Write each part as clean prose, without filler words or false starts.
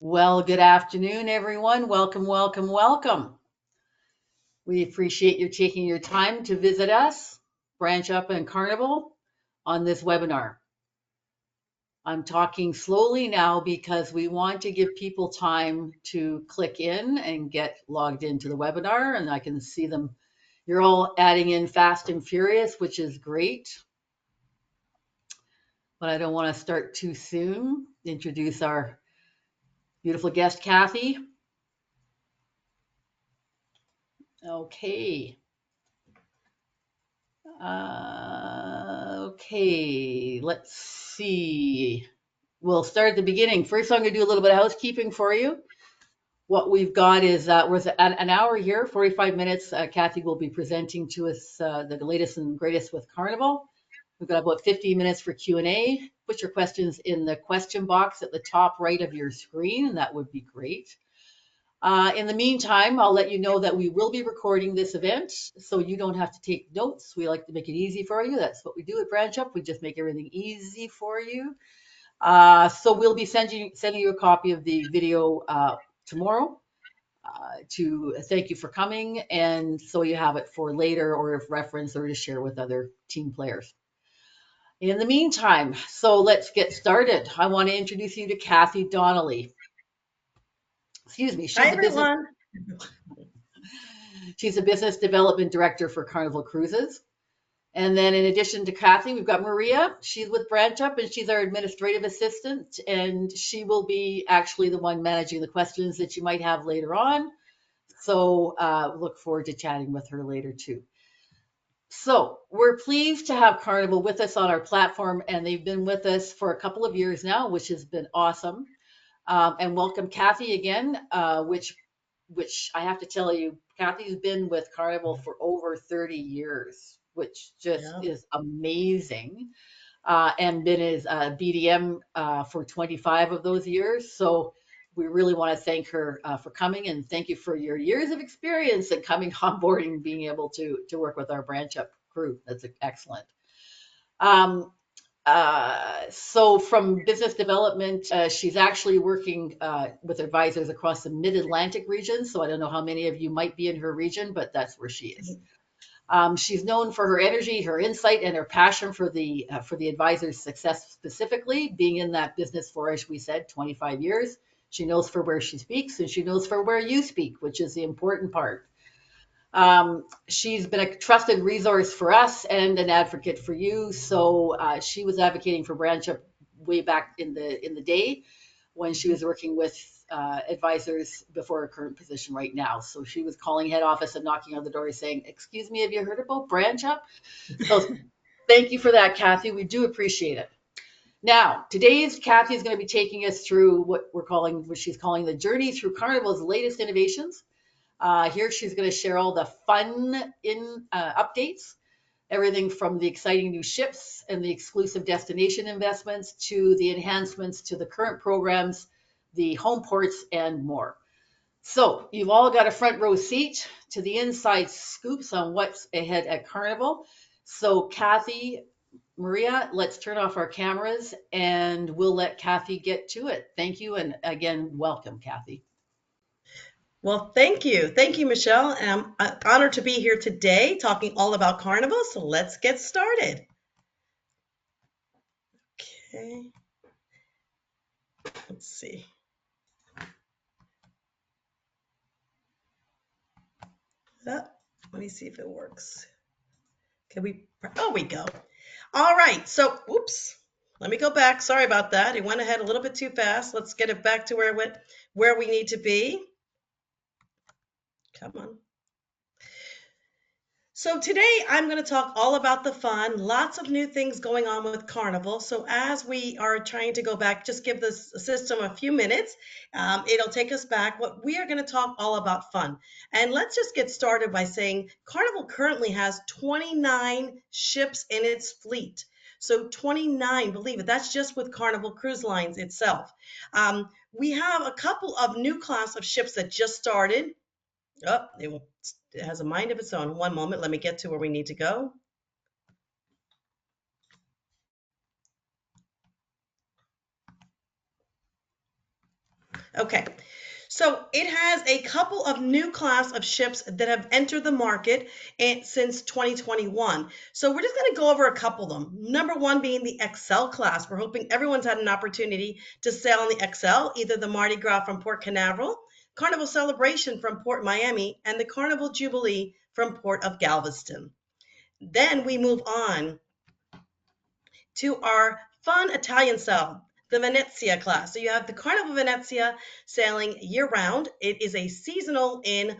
Well, good afternoon, everyone. Welcome, welcome, welcome. We appreciate you taking your time to visit us, Branch Up and Carnival, on this webinar. I'm talking slowly now because we want to give people time to click in and get logged into the webinar, and I can see them. You're all adding in fast and furious, which is great, but I don't want to start too soon. Introduce our beautiful guest, Kathy. Okay. Okay, let's see. We'll start at the beginning. First, I'm going to do a little bit of housekeeping for you. What we've got is we're at an hour here, 45 minutes. Kathy will be presenting to us the latest and greatest with Carnival. We've got about 15 minutes for Q&A. Put your questions in the question box at the top right of your screen, and that would be great. In the meantime, I'll let you know that we will be recording this event, so you don't have to take notes. We like to make it easy for you. That's what we do at Branch Up. We just make everything easy for you. So we'll be sending you a copy of the video tomorrow to thank you for coming, and so you have it for later or if reference or to share with other team players. In the meantime, so let's get started. I want to introduce you to Kathy Donnelly. Excuse me. Hi, everyone. She's a business development director for Carnival Cruises. And then in addition to Kathy, we've got Maria. She's with Branch Up and she's our administrative assistant. And she will be actually the one managing the questions that you might have later on. So look forward to chatting with her later too. So we're pleased to have Carnival with us on our platform, and they've been with us for a couple of years now, which has been awesome. And welcome Kathy again, which I have to tell you, Kathy's been with Carnival for over 30 years, which just is amazing. And been as BDM for 25 of those years. So we really want to thank her for coming, and thank you for your years of experience and coming on board and being able to work with our Branch Up crew. That's excellent. So from business development, she's actually working with advisors across the Mid-Atlantic region. So I don't know how many of you might be in her region, but that's where she is. She's known for her energy, her insight, and her passion for the advisor's success specifically, being in that business for, as we said, 25 years. She knows for where she speaks, and she knows for where you speak, which is the important part. She's been a trusted resource for us and an advocate for you. So she was advocating for Branch Up way back in the day when she was working with advisors before her current position right now. So she was calling head office and knocking on the door saying, "Excuse me, have you heard about Branch Up?" So thank you for that, Kathy. We do appreciate it. Now, Kathy is going to be taking us through what she's calling the journey through Carnival's latest innovations. Here she's going to share all the fun updates, everything from the exciting new ships and the exclusive destination investments to the enhancements to the current programs, the home ports, and more. So you've all got a front row seat to the inside scoops on what's ahead at Carnival. So Kathy, Maria, let's turn off our cameras and we'll let Kathy get to it. Thank you. And again, welcome, Kathy. Well, thank you. Thank you, Michelle. And I'm honored to be here today talking all about Carnival. So let's get started. Okay. Let's see. Let me see if it works. Oh, we go. All right. So, oops. Let me go back. Sorry about that. It went ahead a little bit too fast. Let's get it back to where we need to be. Come on. So today I'm going to talk all about the fun, lots of new things going on with Carnival. So as we are trying to go back, just give this system a few minutes. It'll take us back. What we are going to talk all about fun. And let's just get started by saying Carnival currently has 29 ships in its fleet. So 29, believe it, that's just with Carnival Cruise Lines itself. We have a couple of new class of ships that just started. Oh, it has a mind of its own. One moment, let me get to where we need to go. Okay. So it has a couple of new class of ships that have entered the market since 2021. So we're just going to go over a couple of them. Number one being the XL class. We're hoping everyone's had an opportunity to sail on the XL, either the Mardi Gras from Port Canaveral, Carnival Celebration from Port Miami, and the Carnival Jubilee from Port of Galveston. Then we move on to our fun Italian style, the Venezia class. So you have the Carnival Venezia sailing year round. It is a seasonal in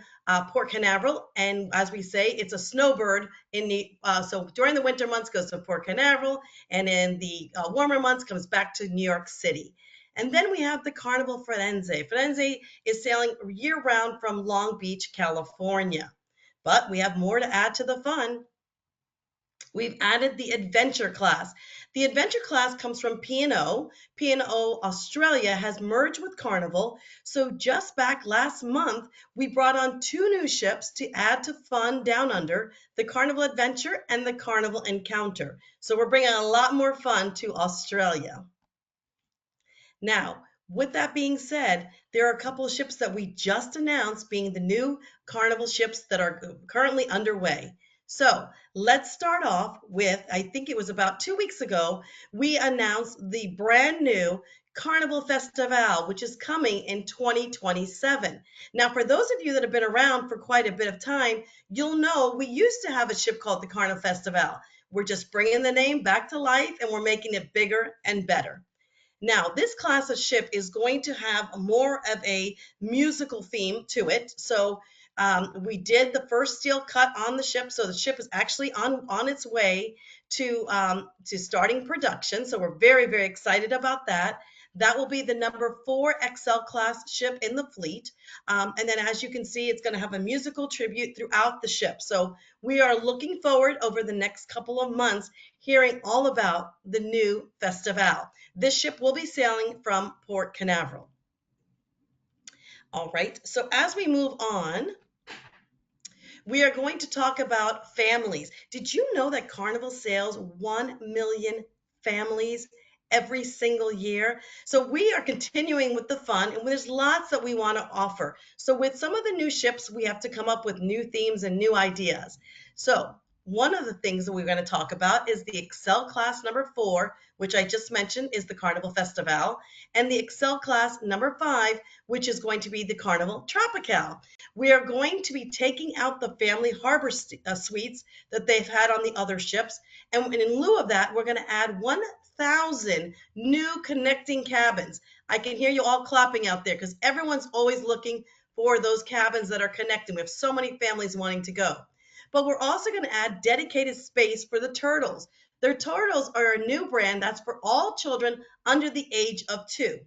Port Canaveral, and as we say, it's a snowbird in the so during the winter months goes to Port Canaveral, and in the warmer months comes back to New York City. And then we have the Carnival Firenze. Firenze is sailing year round from Long Beach, California. But we have more to add to the fun. We've added the adventure class. The adventure class comes from P&O. P&O Australia has merged with Carnival. So just back last month, we brought on two new ships to add to fun down under, the Carnival Adventure and the Carnival Encounter. So we're bringing a lot more fun to Australia. Now, with that being said, there are a couple of ships that we just announced being the new Carnival ships that are currently underway. So let's start off with, I think it was about 2 weeks ago, we announced the brand new Carnival Festival, which is coming in 2027. Now, for those of you that have been around for quite a bit of time, you'll know we used to have a ship called the Carnival Festival. We're just bringing the name back to life and we're making it bigger and better. Now, this class of ship is going to have more of a musical theme to it. So we did the first steel cut on the ship. So the ship is actually on its way to starting production. So we're very, very excited about that. That will be the number 4 XL class ship in the fleet. And then as you can see, it's going to have a musical tribute throughout the ship. So we are looking forward over the next couple of months hearing all about the new Festival. This ship will be sailing from Port Canaveral. All right, so as we move on, we are going to talk about families. Did you know that Carnival sails 1 million families every single year? So we are continuing with the fun, and there's lots that we want to offer. So with some of the new ships, we have to come up with new themes and new ideas. So one of the things that we're going to talk about is the Excel class number 4, which I just mentioned is the Carnival Festival, and the Excel class number 5, which is going to be the Carnival Tropical. We are going to be taking out the family harbor suites that they've had on the other ships. And in lieu of that, we're going to add 1,000 new connecting cabins. I can hear you all clapping out there because everyone's always looking for those cabins that are connecting. We have so many families wanting to go. But we're also going to add dedicated space for the turtles. Their turtles are a new brand that's for all children under the age of 2.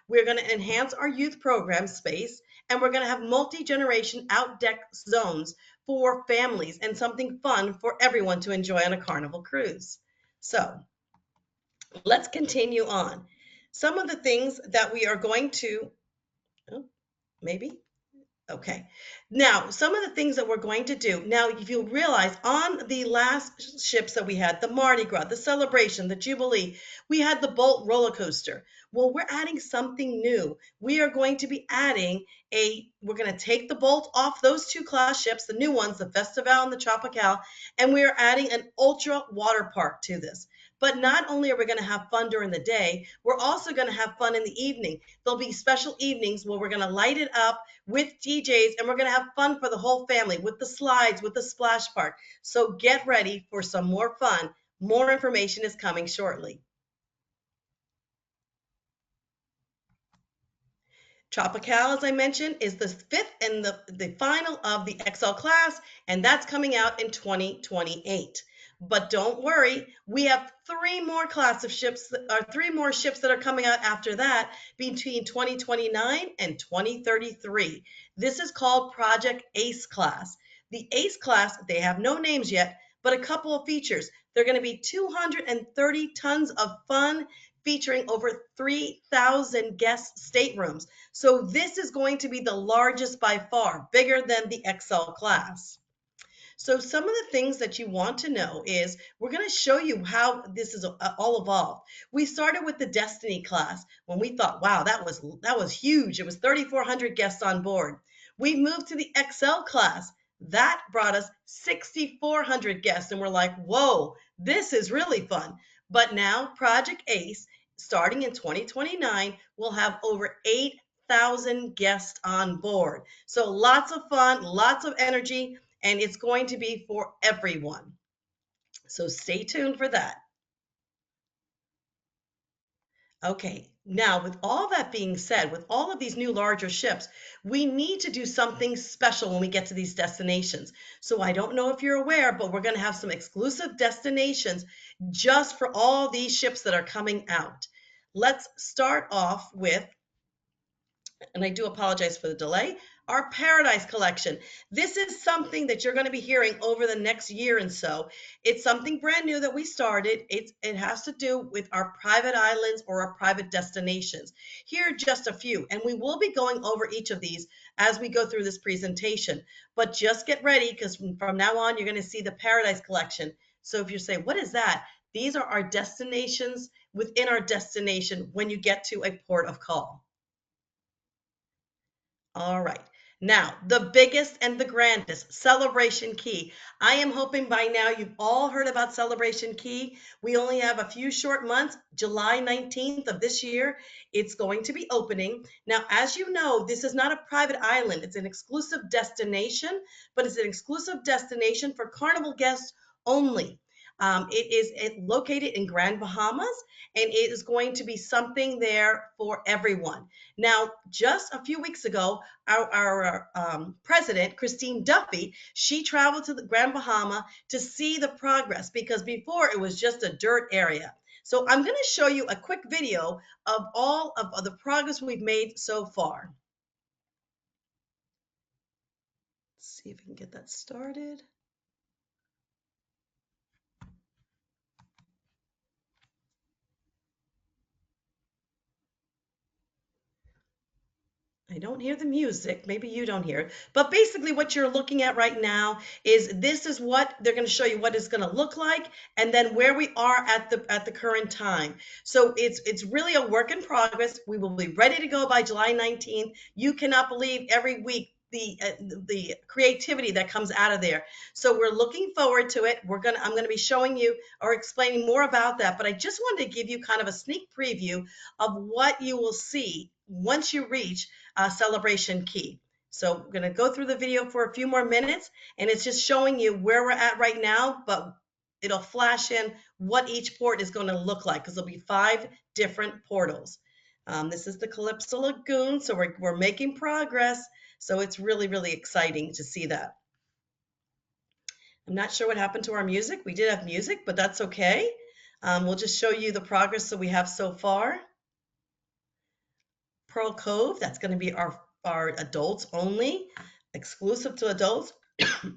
We're going to enhance our youth program space, and we're going to have multi-generation out deck zones for families and something fun for everyone to enjoy on a Carnival cruise. So let's continue on. Some of the things that we are going to, oh, maybe okay. Now, some of the things that we're going to do. Now, if you'll realize, on the last ships that we had, the Mardi Gras, the Celebration, the Jubilee, we had the Bolt roller coaster. Well, we're adding something new. We are going to be adding we're going to take the Bolt off those two class ships, the new ones, the Festival and the Tropical, and we are adding an ultra water park to this. But not only are we going to have fun during the day, we're also going to have fun in the evening. There'll be special evenings where we're going to light it up with DJs, and we're going to have fun for the whole family with the slides, with the splash park. So get ready for some more fun. More information is coming shortly. Tropical, as I mentioned, is the fifth and the final of the XL class, and that's coming out in 2028. But don't worry, we have three more class of ships, or three more ships that are coming out after that between 2029 and 2033. This is called Project Ace class. The Ace class, they have no names yet, but a couple of features. They're going to be 230 tons of fun featuring over 3,000 guest staterooms. So this is going to be the largest by far, bigger than the XL class. So some of the things that you want to know is we're going to show you how this is all evolved. We started with the Destiny class when we thought, wow, that was huge. It was 3,400 guests on board. We moved to the XL class. That brought us 6,400 guests, and we're like, whoa, this is really fun. But now Project ACE, starting in 2029, will have over 8,000 guests on board. So lots of fun, lots of energy, and it's going to be for everyone. So stay tuned for that. Okay, now with all that being said, with all of these new larger ships, we need to do something special when we get to these destinations. So I don't know if you're aware, but we're going to have some exclusive destinations just for all these ships that are coming out. Let's start off with, and I do apologize for the delay, our Paradise Collection. This is something that you're going to be hearing over the next year and so. It's something brand new that we started. It has to do with our private islands or our private destinations. Here are just a few, and we will be going over each of these as we go through this presentation. But just get ready because from now on, you're going to see the Paradise Collection. So if you say, what is that? These are our destinations within our destination when you get to a port of call. All right. Now, the biggest and the grandest, Celebration Key. I am hoping by now you've all heard about Celebration Key. We only have a few short months, July 19th of this year. It's going to be opening. Now, as you know, this is not a private island. It's an exclusive destination, but it's an exclusive destination for Carnival guests only. It is located in Grand Bahamas, and it is going to be something there for everyone. Now, just a few weeks ago, our president, Christine Duffy, she traveled to the Grand Bahama to see the progress because before it was just a dirt area. So I'm going to show you a quick video of all of the progress we've made so far. Let's see if we can get that started. I don't hear the music. Maybe you don't hear it. But basically what you're looking at right now is this is what they're going to show you what it's going to look like and then where we are at the current time. So it's really a work in progress. We will be ready to go by July 19th. You cannot believe every week the creativity that comes out of there. So we're looking forward to it. I'm going to be showing you or explaining more about that, but I just wanted to give you kind of a sneak preview of what you will see once you reach Celebration Key. So we're going to go through the video for a few more minutes, and it's just showing you where we're at right now, but it'll flash in what each port is going to look like because there'll be 5 different portals. This is the Calypso Lagoon, so we're making progress. So it's really, really exciting to see that. I'm not sure what happened to our music. We did have music, but that's okay. We'll just show you the progress that we have so far. Pearl Cove, that's going to be our adults only, exclusive to adults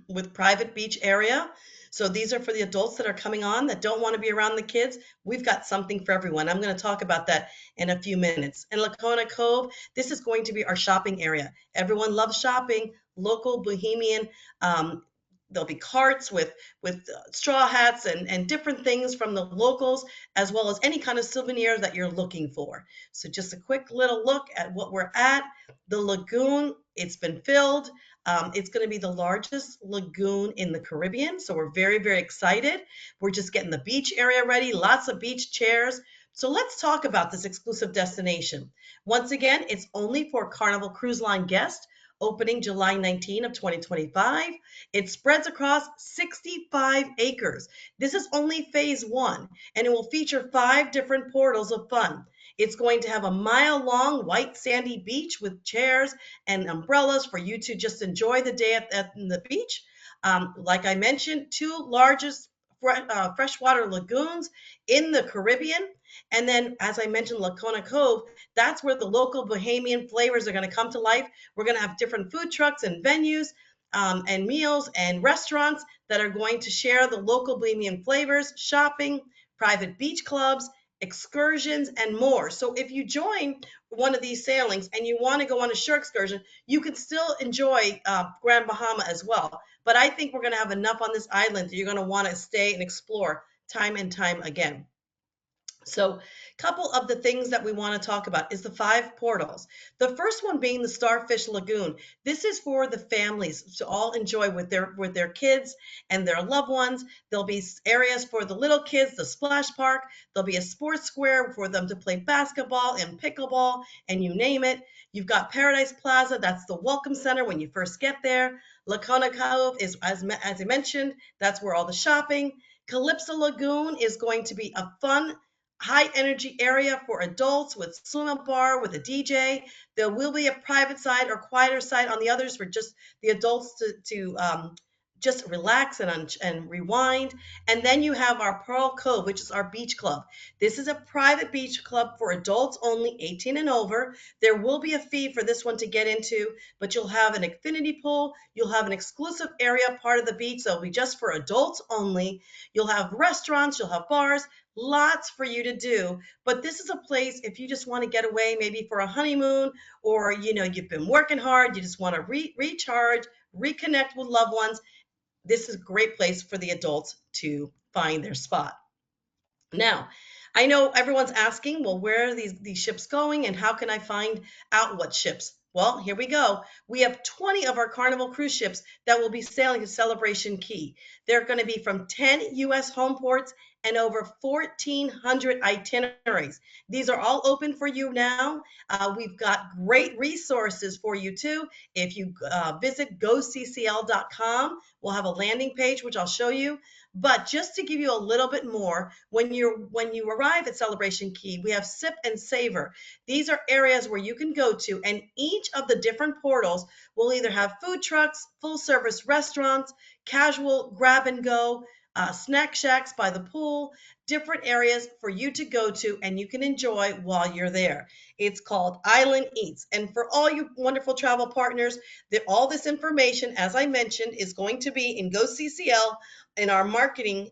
with private beach area. So these are for the adults that are coming on that don't want to be around the kids. We've got something for everyone. I'm going to talk about that in a few minutes. And Lacona Cove, this is going to be our shopping area. Everyone loves shopping, local bohemian. There'll be carts with straw hats and different things from the locals, as well as any kind of souvenir that you're looking for. So just a quick little look at what we're at. The lagoon, it's been filled. It's going to be the largest lagoon in the Caribbean, so we're very, very excited. We're just getting the beach area ready, lots of beach chairs. So let's talk about this exclusive destination. Once again, it's only for Carnival Cruise Line guests, opening July 19 of 2025. It spreads across 65 acres. This is only phase 1, and it will feature 5 different portals of fun. It's going to have a mile-long white sandy beach with chairs and umbrellas for you to just enjoy the day at the beach. Like I mentioned, 2 largest freshwater lagoons in the Caribbean. And then, as I mentioned, Lacona Cove, that's where the local Bahamian flavors are going to come to life. We're going to have different food trucks and venues and meals and restaurants that are going to share the local Bahamian flavors, shopping, private beach clubs, excursions, and more. So if you join one of these sailings and you want to go on a shore excursion, you can still enjoy Grand Bahama as well. But I think we're going to have enough on this island that you're going to want to stay and explore time and time again. So, a couple of the things that we want to talk about is the five portals. The first one being the Starfish Lagoon. This is for the families to all enjoy with their kids and their loved ones. There'll be areas for the little kids, the splash park. There'll be a sports square for them to play basketball and pickleball and you name it. You've got Paradise Plaza. That's the welcome center when you first get there. Lacona Cove is, as I mentioned, that's where all the shopping. Calypso Lagoon is going to be a fun high energy area for adults with swim up bar with a DJ. There will be a private side or quieter side on the others for just the adults to just relax and rewind. And then you have our Pearl Cove, which is our beach club. This is a private beach club for adults only 18 and over. There will be a fee for this one to get into, but you'll have an infinity pool. You'll have an exclusive area part of the beach that'll be just for adults only. You'll have restaurants, you'll have bars, lots for you to do. But this is a place if you just want to get away, maybe for a honeymoon, or you've been working hard, you just want to recharge, reconnect with loved ones. This is a great place for the adults to find their spot. Now, I know everyone's asking, well, where are these ships going and how can I find out what ships? Well, here we go. We have 20 of our Carnival cruise ships that will be sailing to Celebration Key. They're going to be from 10 U.S. home ports and over 1,400 itineraries. These are all open for you now. We've got great resources for you too. If you visit goccl.com, we'll have a landing page, which I'll show you. But just to give you a little bit more, when you arrive at Celebration Key, we have Sip and Savor. These are areas where you can go to, and each of the different portals will either have food trucks, full service restaurants, casual grab and go, snack shacks by the pool, different areas for you to go to and you can enjoy while you're there. It's called Island Eats. And for all you wonderful travel partners, all this information, as I mentioned, is going to be in GoCCL in our marketing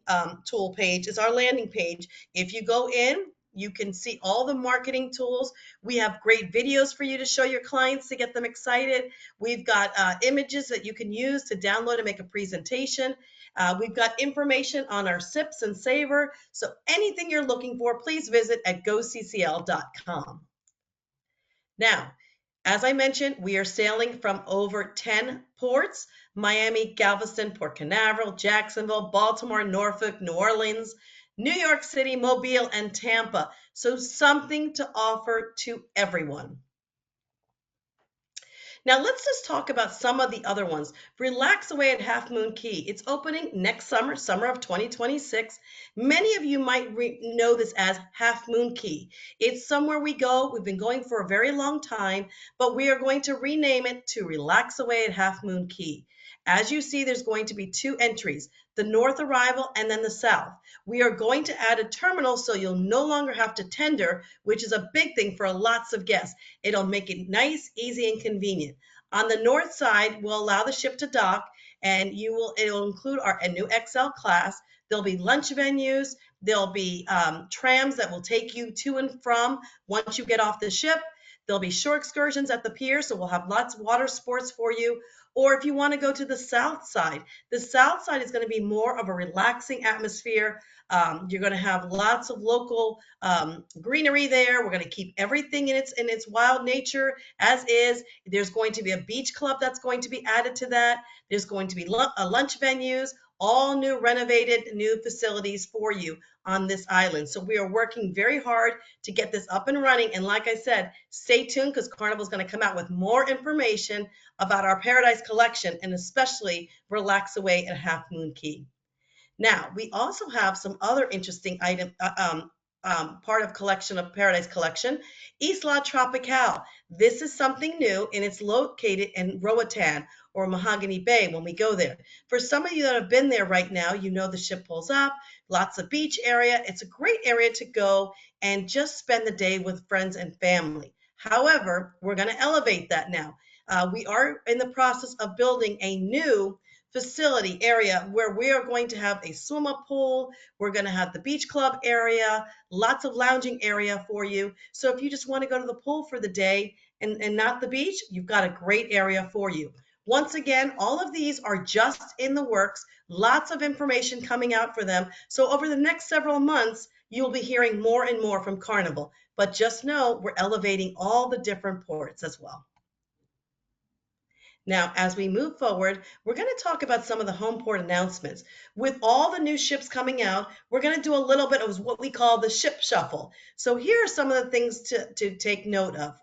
tool page, is our landing page. If you go in, you can see all the marketing tools. We have great videos for you to show your clients to get them excited. We've got images that you can use to download and make a presentation. We've got information on our Sips and Savor. So anything you're looking for, please visit at goccl.com. Now, as I mentioned, we are sailing from over 10 ports: Miami, Galveston, Port Canaveral, Jacksonville, Baltimore, Norfolk, New Orleans, New York City, Mobile, and Tampa. So something to offer to everyone. Now let's just talk about some of the other ones. Relax Away at Half Moon Cay. It's opening next summer, summer of 2026. Many of you might know this as Half Moon Cay. It's somewhere we go. We've been going for a very long time, but we are going to rename it to Relax Away at Half Moon Cay. As you see, there's going to be two entries, the north arrival and then the south. We are going to add a terminal so you'll no longer have to tender, which is a big thing for lots of guests. It'll make it nice, easy, and convenient. On the north side, we'll allow the ship to dock, and it'll include a new XL class. There'll be lunch venues. There'll be trams that will take you to and from once you get off the ship. There'll be shore excursions at the pier, so we'll have lots of water sports for you. Or if you want to go to the south side is going to be more of a relaxing atmosphere. You're going to have lots of local greenery there. We're going to keep everything in its wild nature as is. There's going to be a beach club that's going to be added to that. There's going to be lunch venues, all new renovated new facilities for you on this island. So we are working very hard to get this up and running. And like I said, stay tuned because Carnival is going to come out with more information about our Paradise collection and especially Relax Away at Half Moon Cay. Now, we also have some other interesting part of collection of Paradise collection, Isla Tropical. This is something new and it's located in Roatan or Mahogany Bay when we go there. For some of you that have been there right now, you know the ship pulls up, lots of beach area. It's a great area to go and just spend the day with friends and family. However, we're going to elevate that now. We are in the process of building a new facility area where we are going to have a swim up pool. We're going to have the beach club area, lots of lounging area for you. So if you just want to go to the pool for the day and not the beach, you've got a great area for you. Once again, all of these are just in the works, lots of information coming out for them. So over the next several months, you'll be hearing more and more from Carnival. But just know we're elevating all the different ports as well. Now, as we move forward, we're going to talk about some of the home port announcements. With all the new ships coming out, we're going to do a little bit of what we call the ship shuffle. So here are some of the things to take note of.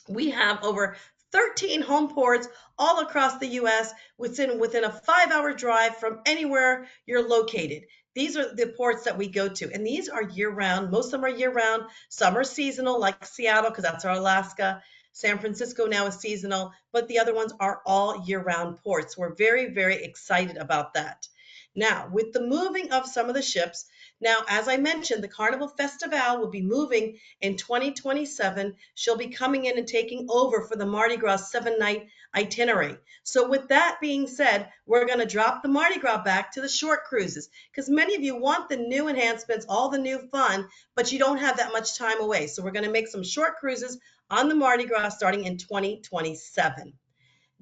We have over 13 home ports all across the US within a 5-hour drive from anywhere you're located. These are the ports that we go to, and these are year round. Most of them are year round. Some are seasonal, like Seattle, because that's our Alaska. San Francisco now is seasonal, but the other ones are all year round ports. We're very, very excited about that. Now, with the moving of some of the ships, now, as I mentioned, the Carnival Festival will be moving in 2027. She'll be coming in and taking over for the Mardi Gras 7-night itinerary. So, with that being said, we're going to drop the Mardi Gras back to the short cruises because many of you want the new enhancements, all the new fun, but you don't have that much time away. So, we're going to make some short cruises on the Mardi Gras starting in 2027.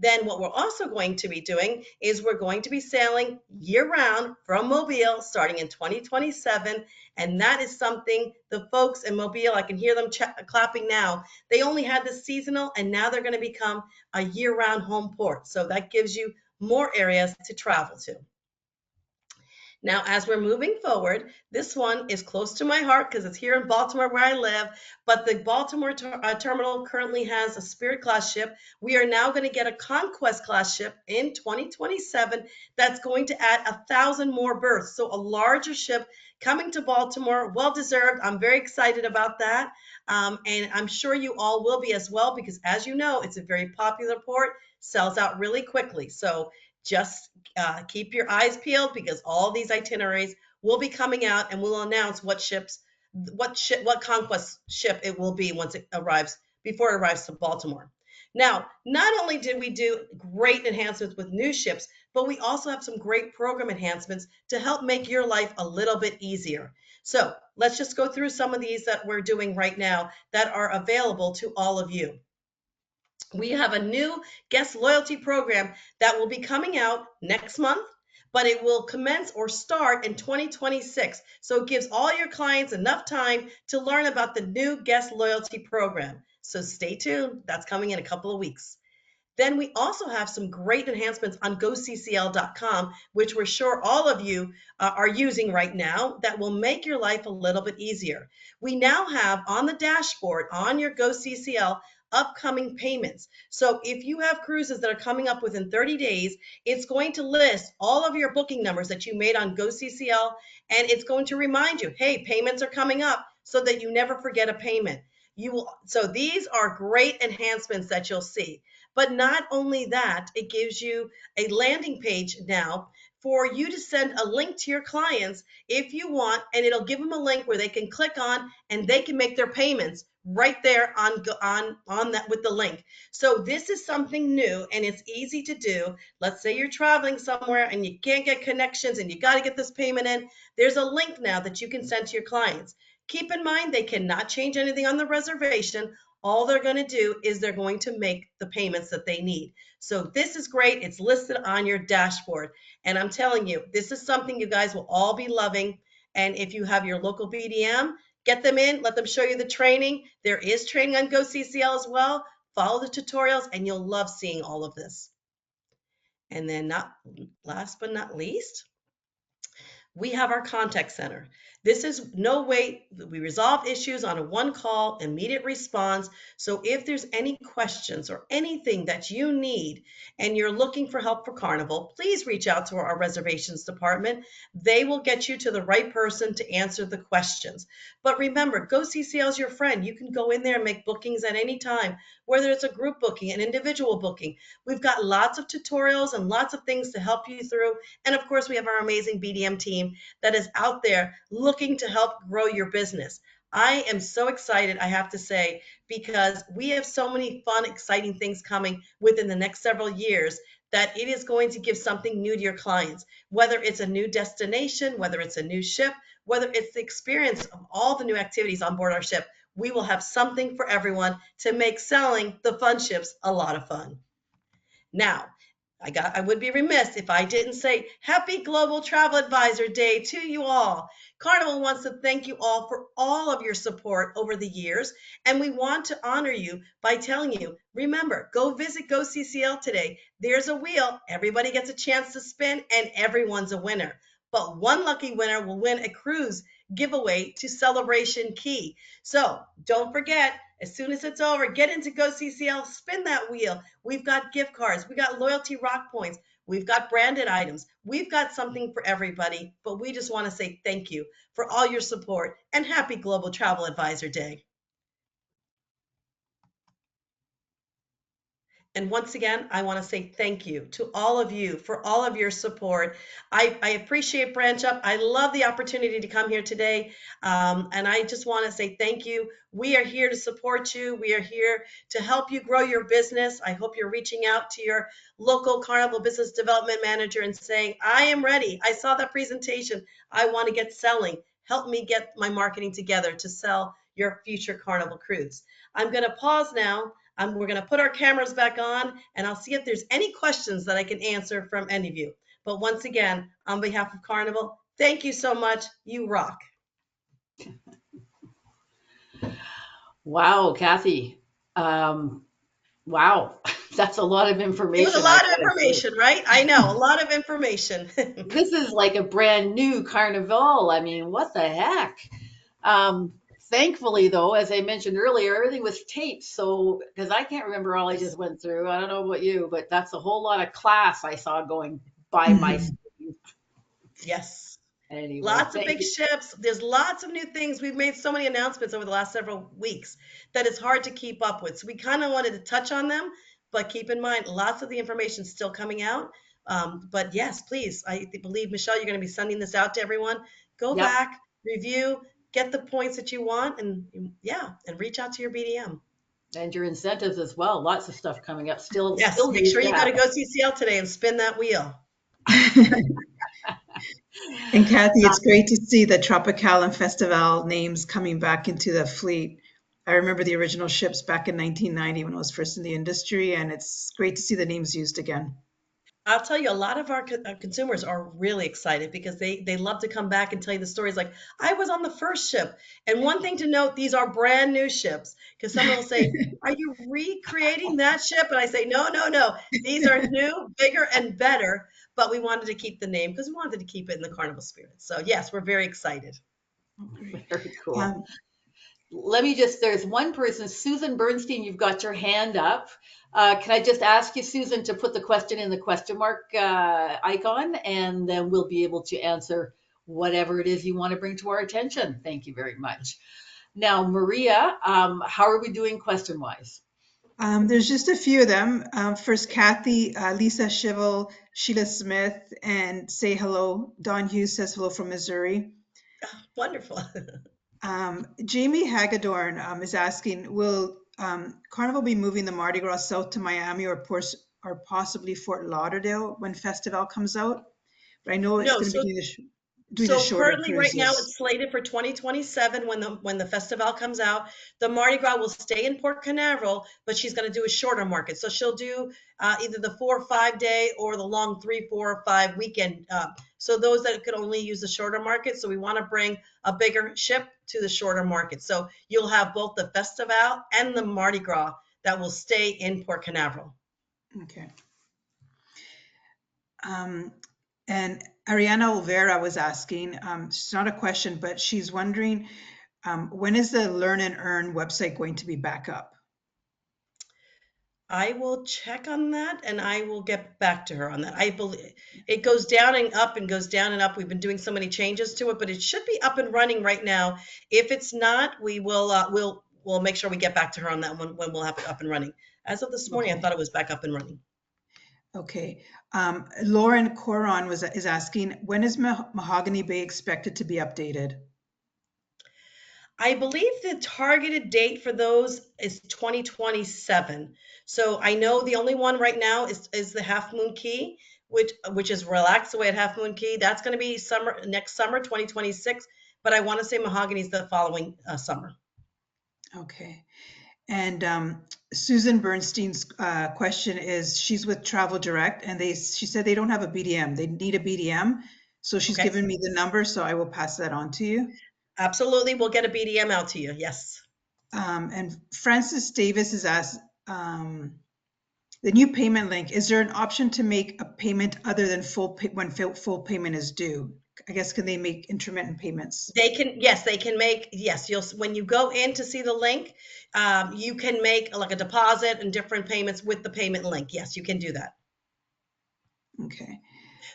Then what we're also going to be doing is we're going to be sailing year round from Mobile starting in 2027. And that is something the folks in Mobile, I can hear them clapping now. They only had the seasonal and now they're going to become a year round home port. So that gives you more areas to travel to. Now, as we're moving forward, this one is close to my heart because it's here in Baltimore where I live. But the Baltimore terminal currently has a Spirit class ship. We are now going to get a Conquest class ship in 2027 that's going to add 1,000 more berths. So a larger ship coming to Baltimore, well deserved. I'm very excited about that. And I'm sure you all will be as well because, as you know, it's a very popular port, sells out really quickly. So just keep your eyes peeled because all these itineraries will be coming out and we'll announce what conquest ship it will be once it arrives, before it arrives to Baltimore. Now, not only did we do great enhancements with new ships, but we also have some great program enhancements to help make your life a little bit easier. So let's just go through some of these that we're doing right now that are available to all of you. We have a new guest loyalty program that will be coming out next month, but it will commence or start in 2026. So it gives all your clients enough time to learn about the new guest loyalty program. So stay tuned. That's coming in a couple of weeks. Then we also have some great enhancements on goccl.com, which we're sure all of you are using right now that will make your life a little bit easier. We now have on the dashboard on your GoCCL upcoming payments. So if you have cruises that are coming up within 30 days, it's going to list all of your booking numbers that you made on GoCCL, and it's going to remind you, hey, payments are coming up so that you never forget a payment. So these are great enhancements that you'll see. But not only that, it gives you a landing page now for you to send a link to your clients if you want, and it'll give them a link where they can click on and they can make their payments right there on that with the link. So this is something new and it's easy to do. Let's say you're traveling somewhere and you can't get connections and you got to get this payment in. There's a link now that you can send to your clients. Keep in mind, they cannot change anything on the reservation. All they're going to do is they're going to make the payments that they need. So this is great. It's listed on your dashboard. And I'm telling you, this is something you guys will all be loving. And if you have your local BDM, get them in, let them show you the training. There is training on GoCCL as well. Follow the tutorials and you'll love seeing all of this. And then last but not least, we have our contact center. This is no wait. We resolve issues on a one call, immediate response. So if there's any questions or anything that you need and you're looking for help for Carnival, please reach out to our reservations department. They will get you to the right person to answer the questions. But remember, GoCCL is your friend. You can go in there and make bookings at any time, whether it's a group booking, an individual booking. We've got lots of tutorials and lots of things to help you through. And of course, we have our amazing BDM team that is out there looking to help grow your business. I am so excited, I have to say, because we have so many fun, exciting things coming within the next several years that it is going to give something new to your clients, whether it's a new destination, whether it's a new ship, whether it's the experience of all the new activities on board our ship. We will have something for everyone to make selling the fun ships a lot of fun. Now, I would be remiss if I didn't say Happy Global Travel Advisor Day to you all. Carnival wants to thank you all for all of your support over the years, and we want to honor you by telling you, remember, go visit GoCCL today. There's a wheel, everybody gets a chance to spin, and everyone's a winner. But one lucky winner will win a cruise giveaway to Celebration Key. So don't forget, as soon as it's over, get into GoCCL, spin that wheel. We've got gift cards, we got loyalty rock points, we've got branded items, we've got something for everybody. But we just want to say thank you for all your support and happy Global Travel Advisor Day. And once again, I want to say thank you to all of you for all of your support. I appreciate Branch Up. I love the opportunity to come here today. And I just want to say thank you. We are here to support you. We are here to help you grow your business. I hope you're reaching out to your local Carnival Business Development Manager and saying, I am ready. I saw that presentation. I want to get selling. Help me get my marketing together to sell your future Carnival cruise. I'm going to pause now. We're going to put our cameras back on, and I'll see if there's any questions that I can answer from any of you. But once again, on behalf of Carnival, thank you so much. You rock. Wow, Kathy. Um, wow, that's a lot of It was a information, I lot of gotta say. information, right? I know, a lot of information. This is like a brand new Carnival. I mean, what the heck? Thankfully, though, as I mentioned earlier, everything was taped. So, because I can't remember all I Yes. just went through. I don't know about you, but that's a whole lot of class I saw going by my Mhm. screen. Yes. Anyway, Lots of thank big you. ships. There's lots of new things. We've made so many announcements over the last several weeks that it's hard to keep up with. So we kind of wanted to touch on them, but keep in mind, lots of the information is still coming out. But yes, please, I believe, Michelle, you're going to be sending this out to everyone. Go Yep. back, review, get the points that you want, and yeah, and reach out to your BDM. And your incentives as well. Lots of stuff coming up. Still, Yes, still make needs sure to you go to happen. GoCCL today and spin that wheel. And Kathy, it's great to see the Tropical and Festival names coming back into the fleet. I remember the original ships back in 1990 when I was first in the industry, and it's great to see the names used again. I'll tell you, a lot of our consumers are really excited because they love to come back and tell you the stories. Like, I was on the first ship, and one thing to note, these are brand new ships. Because someone will say, "Are you recreating that ship?" And I say, "No, no, no. These are new, bigger, and better." But we wanted to keep the name because we wanted to keep it in the carnival spirit. So yes, we're very excited. Oh, great. Very cool. Um, Let me just, there's one person, Susan Bernstein, you've got your hand up. Can I just ask you, Susan, to put the question in the question mark icon, and then we'll be able to answer whatever it is you want to bring to our attention. Thank you very much. Now, Maria, how are we doing question wise? there's just a few of them. First, Kathy, Lisa Shivel, Sheila Smith, and say hello. Don Hughes says hello from Missouri. Wonderful. Jamie Hagedorn is asking, will Carnival be moving the Mardi Gras south to Miami or possibly Fort Lauderdale when Festival comes out? But I know it's No, going to be so doing the So shorter currently, right now, cruises. it's slated for 2027 when the festival comes out. The Mardi Gras will stay in Port Canaveral, but she's going to do a shorter market. So she'll do either the 4 or 5 day or the long 3, 4, or 5 weekend. So those that could only use the shorter market. So we want to bring a bigger ship to the shorter market. So you'll have both the festival and the Mardi Gras that will stay in Port Canaveral. Okay. Um, and Ariana Olvera was asking, it's not a question, but she's wondering, when is the Learn and Earn website going to be back up? I will check on that and I will get back to her on that. I believe it goes down and up and goes down and up. We've been doing so many changes to it, but it should be up and running right now. If it's not, we will we'll make sure we get back to her on that one when we'll have it up and running. As of this morning, I Okay. thought it was back up and running. Okay. Lauren Coron is asking, when is Mahogany Bay expected to be updated? I believe the targeted date for those is 2027. So I know the only one right now is the Half Moon Key, which is Relax Away at Half Moon Key. That's going to be next summer, 2026. But I want to say Mahogany is the following summer. Okay. And Susan Bernstein's question is, she's with Travel Direct, and she said they don't have a BDM. They need a BDM. So she's Okay. given me the number, so I will pass that on to you. Absolutely. We'll get a BDM out to you. Yes. And Francis Davis is asked, the new payment link, is there an option to make a payment other than when full payment is due? I guess, can they make intermittent payments? They can, yes, they can make, yes, when you go in to see the link, you can make like a deposit and different payments with the payment link. Yes, you can do that. Okay.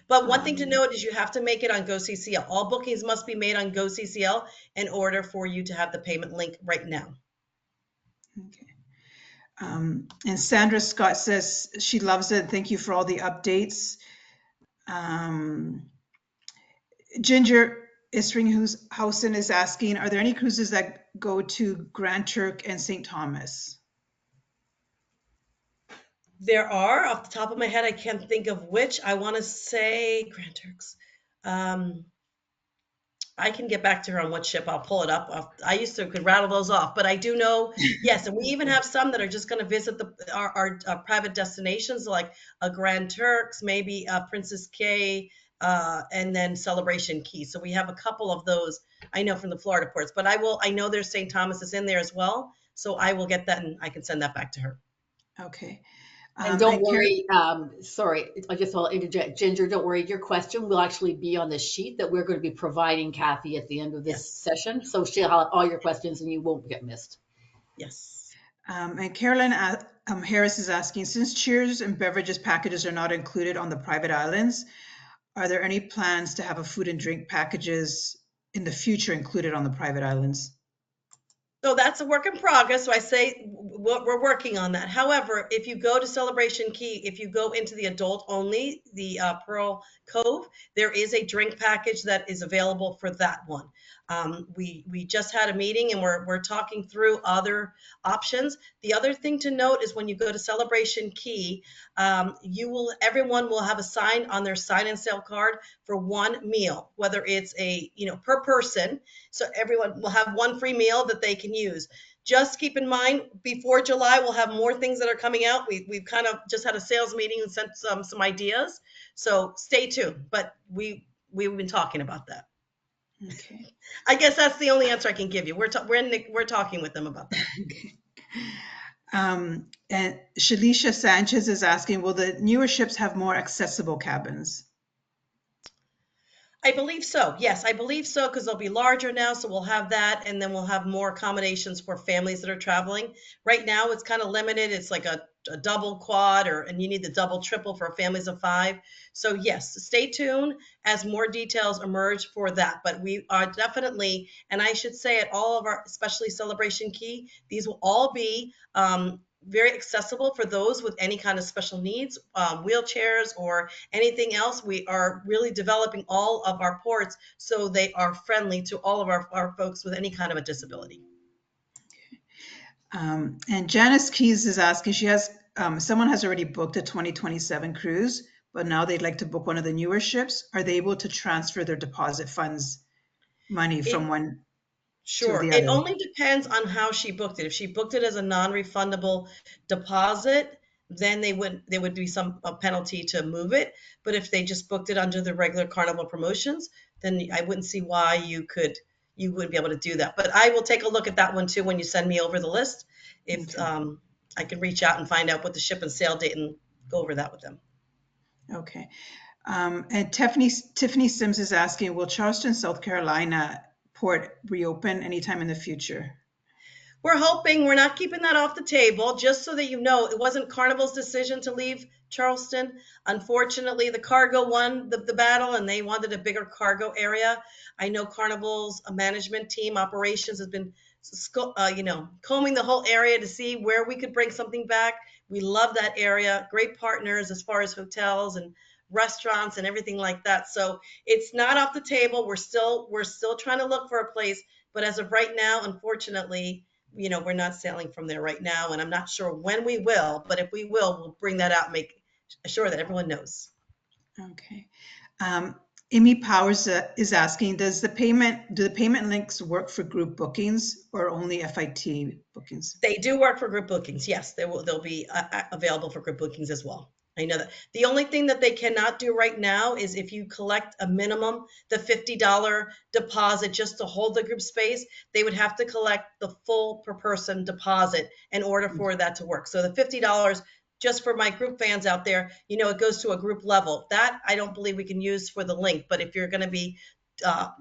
But one thing to note is you have to make it on GoCCL. All bookings must be made on GoCCL in order for you to have the payment link right now. Okay. And Sandra Scott says she loves it. Thank you for all the updates. Ginger Isringhausen is asking, are there any cruises that go to Grand Turk and St. Thomas? There are, off the top of my head, I can't think of which. I want to say Grand Turks. I can get back to her on what ship. I'll pull it up. I used to could rattle those off, but I do know, yes, and we even have some that are just going to visit our private destinations, like a Grand Turks, maybe Princess Key, and then Celebration Key. So we have a couple of those I know from the Florida ports, but I know there's St. Thomas is in there as well. So I will get that and I can send that back to her. Okay. And don't worry, sorry, I'll interject. Ginger, don't worry, your question will actually be on the sheet that we're going to be providing Kathy at the end of this session. So she'll have all your questions and you won't get missed. Yes. And Carolyn Harris is asking, since cheers and beverages packages are not included on the private islands, are there any plans to have a food and drink packages in the future included on the private islands? So that's a work in progress. So I say we're working on that. However, if you go to Celebration Key, if you go into the adult only, the Pearl Cove, there is a drink package that is available for that one. We just had a meeting and we're talking through other options. The other thing to note is when you go to Celebration Key, everyone will have a sign on their sign and sale card for one meal, whether it's per person. So everyone will have one free meal that they can use. Just keep in mind, before July, we'll have more things that are coming out. We've kind of just had a sales meeting and sent some ideas. So stay tuned. But we've been talking about that. Okay. I guess that's the only answer I can give you. We're talking with them about that. Okay. And Shalisha Sanchez is asking, will the newer ships have more accessible cabins? I believe so. Yes, I believe so because they'll be larger now. So we'll have that. And then we'll have more accommodations for families that are traveling. Right now, it's kind of limited. It's like a double quad and you need the double triple for families of 5. So yes, stay tuned as more details emerge for that. But we are definitely, and I should say at all of our, especially Celebration Key, these will all be very accessible for those with any kind of special needs, wheelchairs or anything else. We are really developing all of our ports so they are friendly to all of our folks with any kind of a disability. And Janice Keys is asking, someone has already booked a 2027 cruise, but now they'd like to book one of the newer ships. Are they able to transfer their deposit funds money from one to the other? It only depends on how she booked it. If she booked it as a non-refundable deposit, then there would be a penalty to move it. But if they just booked it under the regular Carnival promotions, then I wouldn't see why you wouldn't be able to do that. But I will take a look at that one too when you send me over the list. If I can reach out and find out what the ship and sail date and go over that with them. Okay. And Tiffany Sims is asking, will Charleston, South Carolina port reopen anytime in the future? We're hoping. We're not keeping that off the table. Just so that you know, it wasn't Carnival's decision to leave Charleston. Unfortunately, the cargo won the battle and they wanted a bigger cargo area. I know Carnival's management team operations has been combing the whole area to see where we could bring something back. We love that area. Great partners as far as hotels and restaurants and everything like that. So it's not off the table. We're still trying to look for a place But as of right now, unfortunately, we're not sailing from there right now, and I'm not sure when we will, but if we will, we'll bring that out and make sure that everyone knows. Okay. Um, Amy Powers is asking, do the payment links work for group bookings or only FIT bookings? They do work for group bookings. Yes, they'll be available for group bookings as well. I know that. The only thing that they cannot do right now is if you collect a minimum, the $50 deposit just to hold the group space, they would have to collect the full per person deposit in order for that to work. So the $50, just for my group fans out there, it goes to a group level. That I don't believe we can use for the link, but if you're going to be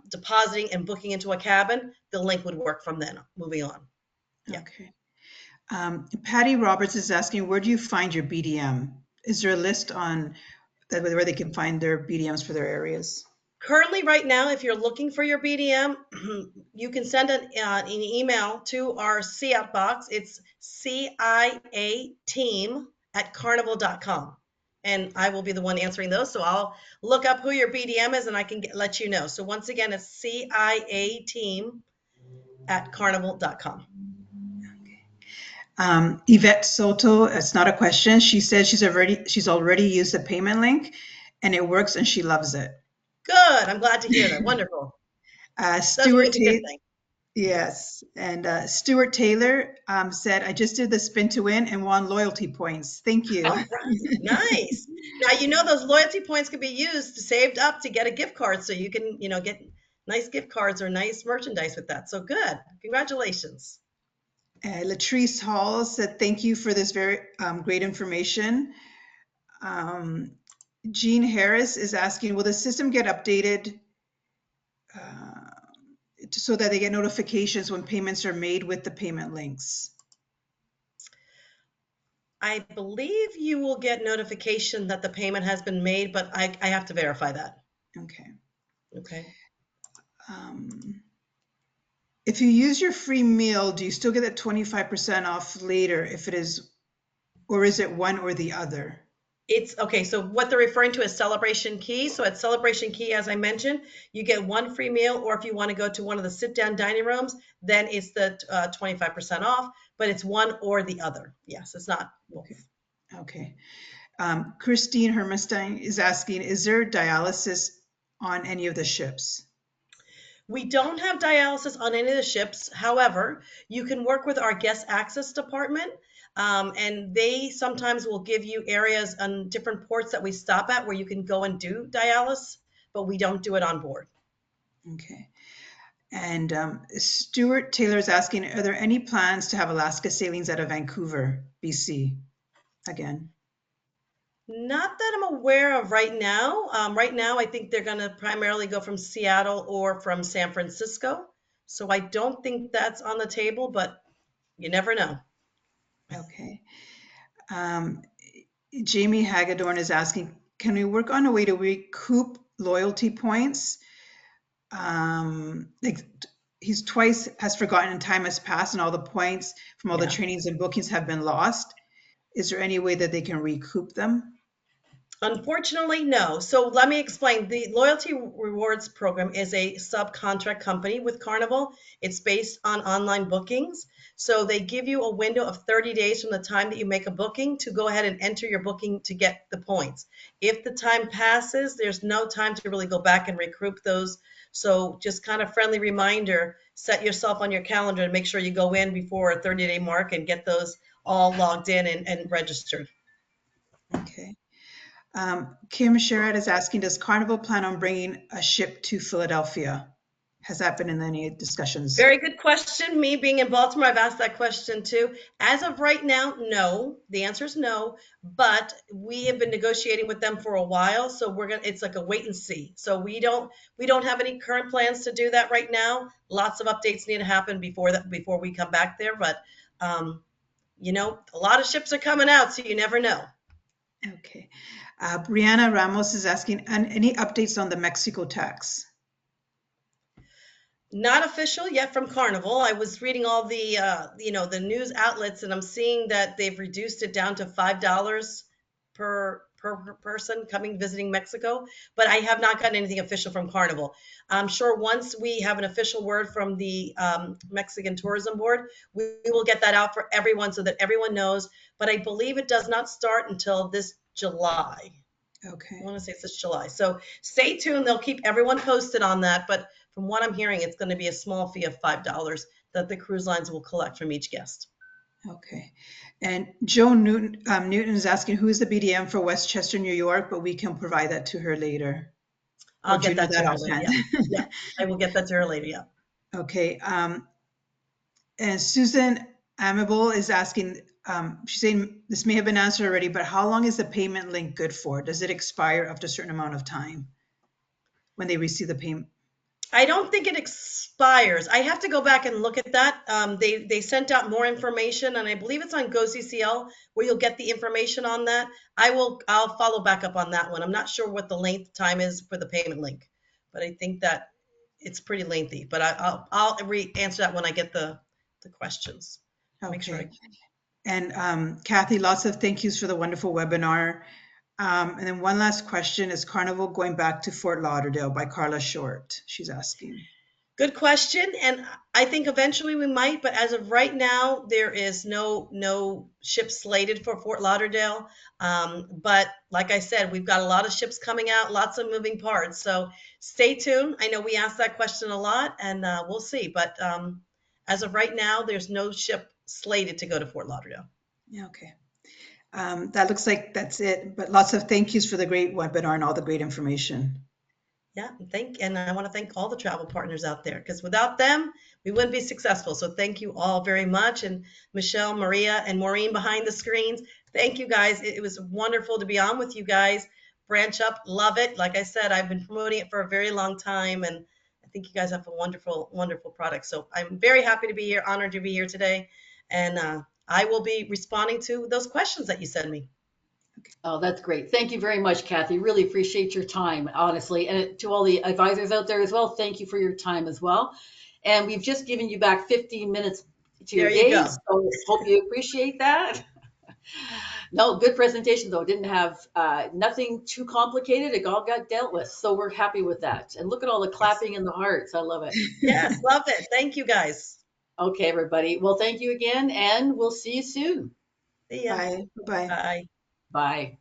depositing and booking into a cabin, the link would work from then moving on. Yeah. Okay. Patty Roberts is asking, where do you find your BDM? Is there a list on where they can find their BDMs for their areas? Currently, right now, if you're looking for your BDM, you can send an email to our CIAT box. It's CIA-team@carnival.com. And I will be the one answering those. So I'll look up who your BDM is and I can let you know. So once again, it's CIA-team@carnival.com. Yvette Soto, it's not a question. She says she's already used the payment link and it works and she loves it. Good. I'm glad to hear that. Wonderful. That's Stuart always a good thing. Yes, and Stuart Taylor said, I just did the spin to win and won loyalty points. Thank you. All right, nice. Now, those loyalty points can be used saved up to get a gift card so you can, get nice gift cards or nice merchandise with that. So good. Congratulations. Latrice Hall said, thank you for this very great information. Jean Harris is asking, will the system get updated so that they get notifications when payments are made with the payment links? I believe you will get notification that the payment has been made, but I have to verify that. Okay. Okay. If you use your free meal, do you still get that 25% off later if it is, or is it one or the other? It's okay. So what they're referring to is Celebration Key. So at Celebration Key, as I mentioned, you get one free meal, or if you want to go to one of the sit-down dining rooms, then it's the 25% off, but it's one or the other. Yes, it's not both. Okay. Christine Hermenstein is asking, is there dialysis on any of the ships? We don't have dialysis on any of the ships. However, you can work with our guest access department, and they sometimes will give you areas on different ports that we stop at where you can go and do dialysis, but we don't do it on board. Okay. And Stuart Taylor is asking, are there any plans to have Alaska sailings out of Vancouver, BC again? Not that I'm aware of right now. Right now, I think they're going to primarily go from Seattle or from San Francisco. So I don't think that's on the table, but you never know. Okay. Jamie Hagedorn is asking, can we work on a way to recoup loyalty points? Like he's twice has forgotten and time has passed and all the points from all the trainings and bookings have been lost. Is there any way that they can recoup them? Unfortunately, no. So let me explain. The Loyalty Rewards Program is a subcontract company with Carnival. It's based on online bookings. So they give you a window of 30 days from the time that you make a booking to go ahead and enter your booking to get the points. If the time passes, there's no time to really go back and recoup those. So just kind of friendly reminder, set yourself on your calendar and make sure you go in before a 30-day mark and get those all logged in and registered. Okay. Kim Sherrod is asking, does Carnival plan on bringing a ship to Philadelphia? Has that been in any discussions? Very good question. Me being in Baltimore, I've asked that question too. As of right now, no. The answer is no, but we have been negotiating with them for a while, so it's like a wait and see. So we don't have any current plans to do that right now. Lots of updates need to happen before we come back there, but a lot of ships are coming out, so you never know. Okay. Brianna Ramos is asking, any updates on the Mexico tax? Not official yet from Carnival. I was reading all the the news outlets, and I'm seeing that they've reduced it down to $5 per per person coming visiting Mexico, but I have not gotten anything official from Carnival. I'm sure once we have an official word from the Mexican Tourism Board, we will get that out for everyone so that everyone knows. But I believe it does not start until this July. I Okay. want to say it's this July. So stay tuned. They'll keep everyone posted on that. But from what I'm hearing, it's going to be a small fee of $5 that the cruise lines will collect from each guest. Okay. And Joe Newton is asking who is the BDM for Westchester, New York, but we can provide that to her later. Or I'll do you get know that to that her later. offhand? Yeah. Yeah. I will get that to her later. Yeah. Okay. And Susan Amable is asking, she's saying this may have been answered already, but how long is the payment link good for? Does it expire after a certain amount of time when they receive the payment? I don't think it expires. I have to go back and look at that. They sent out more information, and I believe it's on GoCCL where you'll get the information on that. I'll follow back up on that one. I'm not sure what the length time is for the payment link, but I think that it's pretty lengthy. But I'll answer that when I get the questions. Make sure Okay. And Kathy, lots of thank yous for the wonderful webinar. And then one last question, is Carnival going back to Fort Lauderdale by Carla Short? She's asking. Good question, and I think eventually we might, but as of right now, there is no ship slated for Fort Lauderdale. But like I said, we've got a lot of ships coming out, lots of moving parts. So stay tuned. I know we ask that question a lot, and we'll see. But as of right now, there's no ship slated to go to Fort Lauderdale. Yeah, okay. That looks like that's it, but lots of thank yous for the great webinar and all the great information. Yeah, and I want to thank all the travel partners out there because without them, we wouldn't be successful. So thank you all very much. And Michelle, Maria, and Maureen behind the screens, thank you guys. It was wonderful to be on with you guys. Branch Up, love it. Like I said, I've been promoting it for a very long time, and I think you guys have a wonderful, wonderful product. So I'm very happy to be here, honored to be here today, and I will be responding to those questions that you send me. Oh, that's great. Thank you very much, Kathy. Really appreciate your time, honestly. And to all the advisors out there as well, thank you for your time as well. And we've just given you back 15 minutes to your There you day, go. so hope you appreciate that. No, good presentation though. Didn't have nothing too complicated. It all got dealt with, so we're happy with that. And look at all the Yes, clapping and the hearts. I love it. yes, love it. Thank you guys. Okay, everybody. Well, thank you again, and we'll see you soon. See ya. Bye. Bye. Bye. Bye.